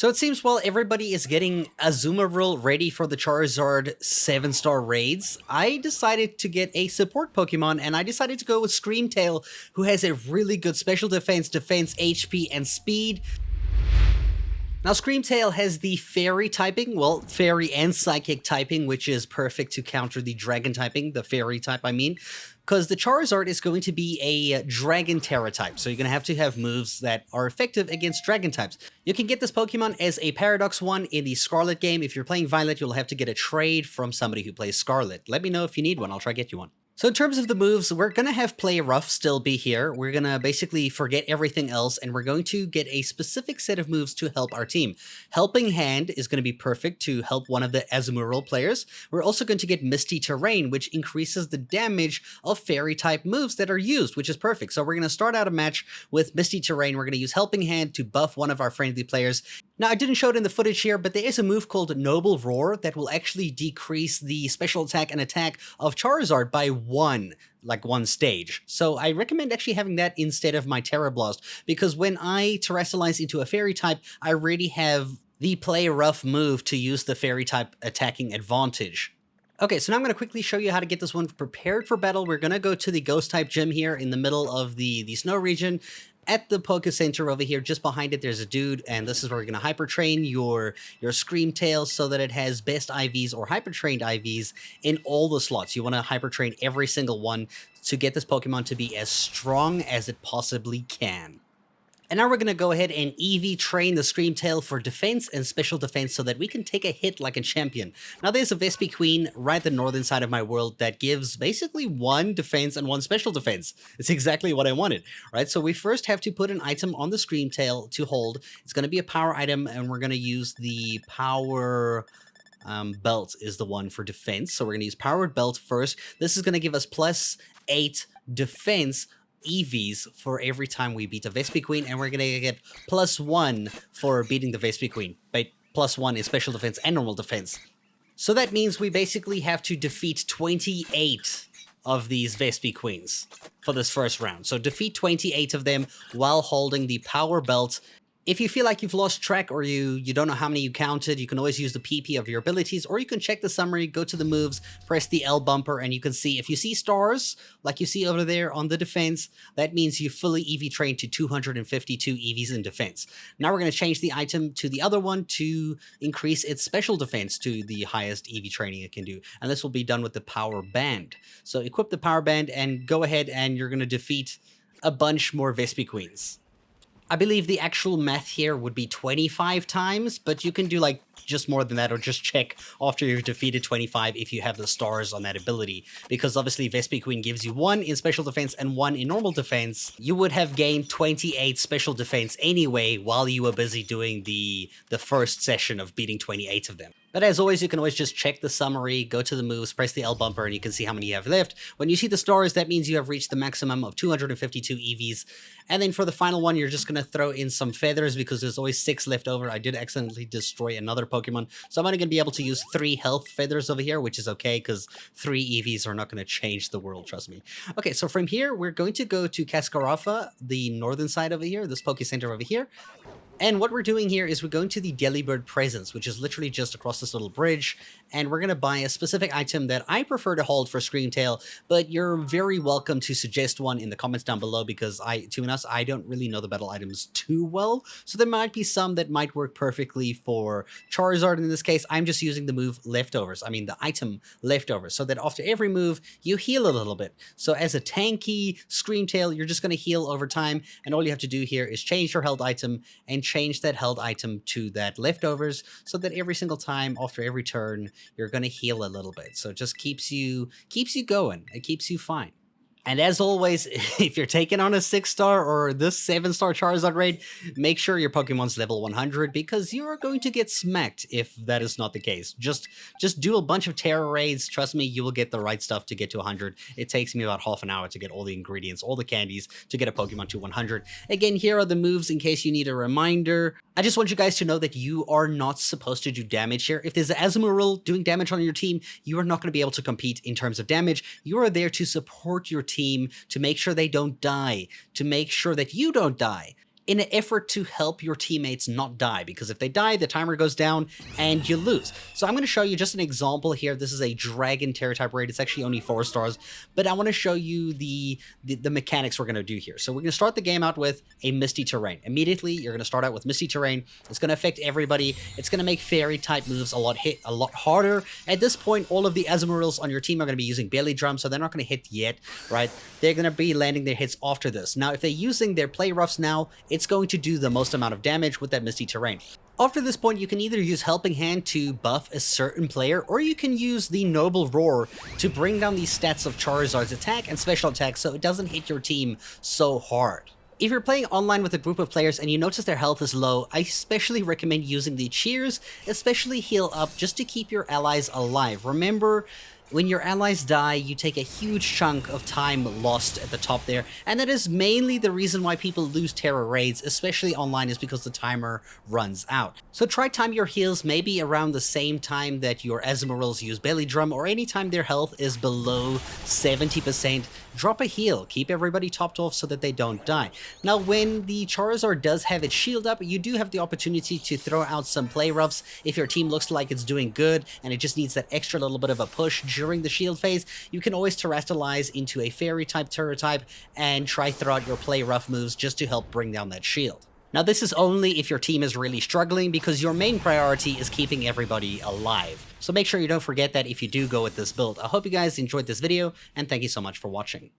So it seems while everybody is getting Azumarill ready for the Charizard 7-star raids, I decided to get a support Pokemon, and I decided to go with Screamtail, who has a really good special defense, HP, and speed. Now, Screamtail has the Fairy typing, well, Fairy and Psychic typing, which is perfect to counter the Dragon typing, the Fairy type, I mean, because the Charizard is going to be a Dragon Tera type, so you're going to have moves that are effective against Dragon types. You can get this Pokemon as a Paradox one in the Scarlet game. If you're playing Violet, you'll have to get a trade from somebody who plays Scarlet. Let me know if you need one, I'll try to get you one. So in terms of the moves, we're going to have Play Rough still be here. We're going to basically forget everything else, and we're going to get a specific set of moves to help our team. Helping Hand is going to be perfect to help one of the Azumarill players. We're also going to get Misty Terrain, which increases the damage of Fairy-type moves that are used, which is perfect. So we're going to start out a match with Misty Terrain. We're going to use Helping Hand to buff one of our friendly players. Now, I didn't show it in the footage here, but there is a move called Noble Roar that will actually decrease the special attack and attack of Charizard by one stage. So I recommend actually having that instead of my Terra Blast, because when I Terrestrialize into a Fairy type, I already have the Play Rough move to use the Fairy type attacking advantage. Okay, so now I'm going to quickly show you how to get this one prepared for battle. We're going to go to the Ghost type gym here in the middle of the snow region. At the Poke Center over here, just behind it, there's a dude, and this is where we're going to Hyper Train your Screamtail so that it has best IVs or Hyper Trained IVs in all the slots. You want to Hyper Train every single one to get this Pokemon to be as strong as it possibly can. And now we're going to go ahead and EV train the Screamtail for defense and special defense so that we can take a hit like a champion. Now there's a Vespiquen right at the northern side of my world that gives basically one defense and one special defense. It's exactly what I wanted, right? So we first have to put an item on the Screamtail to hold. It's going to be a power item, and we're going to use the power... belt is the one for defense. So we're going to use Powered Belt first. This is going to give us +8 defense EVs for every time we beat a Vespiquen, and we're going to get +1 for beating the Vespiquen. But +1 is special defense and normal defense. So that means we basically have to defeat 28 of these Vespiquens for this first round. So defeat 28 of them while holding the Power Belt. If you feel like you've lost track or you don't know how many you counted, you can always use the PP of your abilities, or you can check the summary, go to the moves, press the L bumper, and you can see if you see stars, like you see over there on the defense, that means you fully EV trained to 252 EVs in defense. Now we're going to change the item to the other one to increase its special defense to the highest EV training it can do, and this will be done with the Power Band. So equip the Power Band and go ahead, and you're going to defeat a bunch more Vespiquens. I believe the actual math here would be 25 times, but you can do like just more than that, or just check after you've defeated 25 if you have the stars on that ability, because obviously Vespiquen gives you 1 in special defense and 1 in normal defense. You would have gained 28 special defense anyway while you were busy doing the first session of beating 28 of them. But as always, you can always just check the summary, go to the moves, press the L bumper, and you can see how many you have left. When you see the stars, that means you have reached the maximum of 252 EVs. And then for the final one, you're just going to throw in some feathers because there's always 6 left over. I did accidentally destroy another Pokemon, so I'm only going to be able to use 3 health feathers over here, which is okay because 3 EVs are not going to change the world, trust me. Okay, so from here, we're going to go to Cascarafa, the northern side over here, this Poke Center over here. And what we're doing here is we're going to the Delibird Presence, which is literally just across this little bridge, and we're going to buy a specific item that I prefer to hold for Screamtail, but you're very welcome to suggest one in the comments down below, because to be honest, I don't really know the battle items too well, so there might be some that might work perfectly for Charizard. In this case, I'm just using the move Leftovers, the item Leftovers, so that after every move, you heal a little bit. So as a tanky Screamtail, you're just going to heal over time, and all you have to do here is change your held item and change that held item to that Leftovers, so that every single time after every turn you're going to heal a little bit. So it just keeps you going. It keeps you fine. And as always, if you're taking on a 6-star or this 7-star Charizard raid, make sure your Pokemon's level 100, because you are going to get smacked if that is not the case. Just do a bunch of Terra raids. Trust me, you will get the right stuff to get to 100. It takes me about half an hour to get all the ingredients, all the candies, to get a Pokemon to 100. Again, here are the moves in case you need a reminder. I just want you guys to know that you are not supposed to do damage here. If there's an Azumarill doing damage on your team, you are not going to be able to compete in terms of damage. You are there to support your team, to make sure they don't die, to make sure that you don't die. in an effort to help your teammates not die, because if they die, the timer goes down and you lose. So I'm going to show you just an example here. This is a Dragon Tera type raid. It's actually only 4 stars, but I want to show you the mechanics we're going to do here. So we're going to start the game out with a Misty Terrain. Immediately, you're going to start out with Misty Terrain. It's going to affect everybody. It's going to make Fairy type moves a lot harder. At this point, all of the Azumarills on your team are going to be using Belly Drum, so they're not going to hit yet, right? They're going to be landing their hits after this. Now, if they're using their Play Roughs now, it's going to do the most amount of damage with that Misty Terrain. After this point, you can either use Helping Hand to buff a certain player, or you can use the Noble Roar to bring down the stats of Charizard's attack and special attack so it doesn't hit your team so hard. If you're playing online with a group of players and you notice their health is low, I especially recommend using the Cheers, especially Heal Up, just to keep your allies alive. Remember, when your allies die, you take a huge chunk of time lost at the top there, and that is mainly the reason why people lose Tera raids, especially online, is because the timer runs out. So try time your heals maybe around the same time that your Azumarills use Belly Drum, or anytime their health is below 70%, drop a heal. Keep everybody topped off so that they don't die. Now, when the Charizard does have its shield up, you do have the opportunity to throw out some play roughs if your team looks like it's doing good and it just needs that extra little bit of a push during the shield phase. You can always terrestrialize into a Fairy type, Tera type, and try throw out your play rough moves just to help bring down that shield. Now, this is only if your team is really struggling, because your main priority is keeping everybody alive. So make sure you don't forget that if you do go with this build. I hope you guys enjoyed this video, and thank you so much for watching.